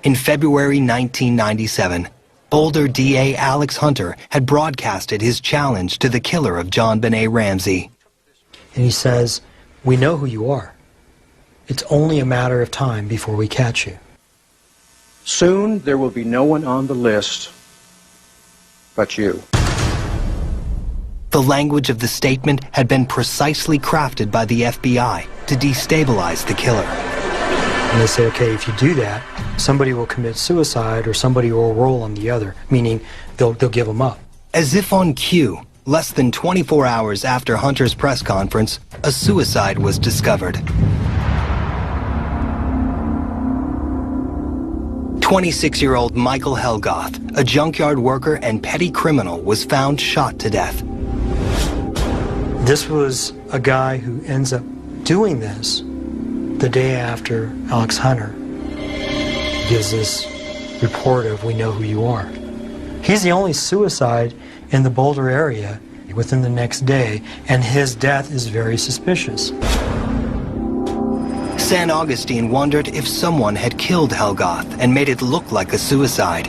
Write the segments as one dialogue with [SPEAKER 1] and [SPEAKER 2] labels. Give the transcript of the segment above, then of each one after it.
[SPEAKER 1] In February 1997, Boulder DA Alex Hunter had broadcasted his challenge to the killer of JonBenet Ramsey.
[SPEAKER 2] And he says, "We know who you are. It's only a matter of time before we catch you.
[SPEAKER 3] Soon there will be no one on the list but you."
[SPEAKER 1] The language of the statement had been precisely crafted by the FBI to destabilize the killer.
[SPEAKER 2] And they say, okay, if you do that, somebody will commit suicide or somebody will roll on the other, meaning they'll give them up.
[SPEAKER 1] As if on cue, less than 24 hours after Hunter's press conference, a suicide was discovered. 26-year-old Michael Helgoth, a junkyard worker and petty criminal, was found shot to death.
[SPEAKER 2] This was a guy who ends up doing this the day after Alex Hunter gives this report of "we know who you are." He's the only suicide in the Boulder area within the next day, and his death is very suspicious.
[SPEAKER 1] San Augustine wondered if someone had killed Helgoth and made it look like a suicide.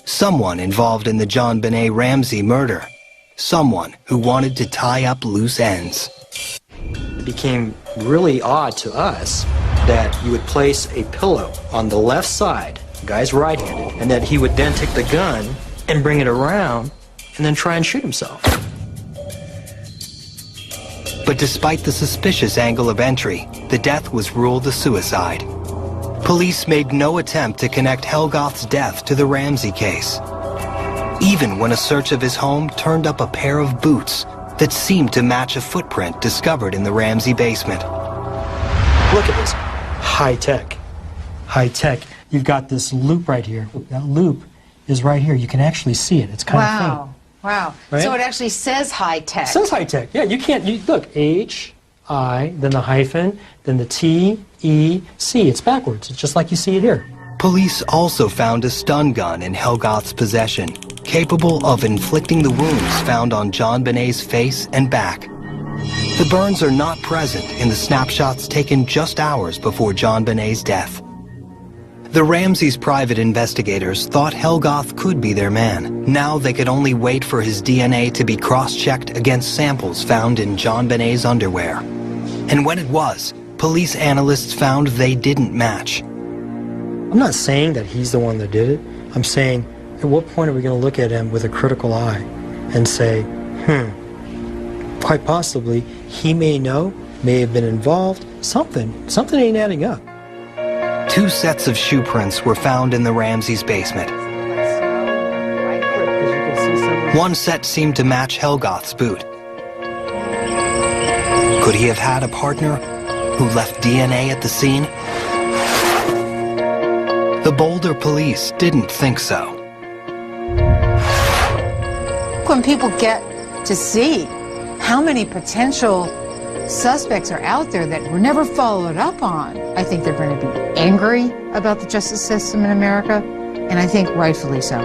[SPEAKER 1] Someone involved in the JonBenet Ramsey murder. Someone who wanted to tie up loose ends.
[SPEAKER 2] It became really odd to us that you would place a pillow on the left side, the guy's right-handed, and that he would then take the gun and bring it around and then try and shoot himself.
[SPEAKER 1] But despite the suspicious angle of entry, the death was ruled a suicide. Police made no attempt to connect Helgoth's death to the Ramsey case, even when a search of his home turned up a pair of boots that seemed to match a footprint discovered in the Ramsey basement.
[SPEAKER 2] Look at this. High-tech. High-tech. You've got this loop right here. That loop is right here. You can actually see it. It's kind of faint.
[SPEAKER 4] Wow.
[SPEAKER 2] Right?
[SPEAKER 4] So it actually says high-tech.
[SPEAKER 2] It says high-tech. Yeah, you can't. Look, H-I, then the hyphen, then the T-E-C. It's backwards. It's just like you see it here.
[SPEAKER 1] Police also found a stun gun in Helgoth's possession, capable of inflicting the wounds found on JonBenet's face and back. The burns are not present in the snapshots taken just hours before JonBenet's death. The Ramseys' private investigators thought Helgoth could be their man. Now they could only wait for his DNA to be cross-checked against samples found in JonBenet's underwear. And when it was, police analysts found they didn't match.
[SPEAKER 2] I'm not saying that he's the one that did it. I'm saying, at what point are we going to look at him with a critical eye and say, quite possibly, he may know, may have been involved, something ain't adding up.
[SPEAKER 1] 2 sets of shoe prints were found in the Ramseys' basement. One set seemed to match Helgoth's boot. Could he have had a partner who left DNA at the scene? The Boulder police didn't think so.
[SPEAKER 4] When people get to see how many potential suspects are out there that were never followed up on, I think they're going to be angry about the justice system in America, and I think rightfully so.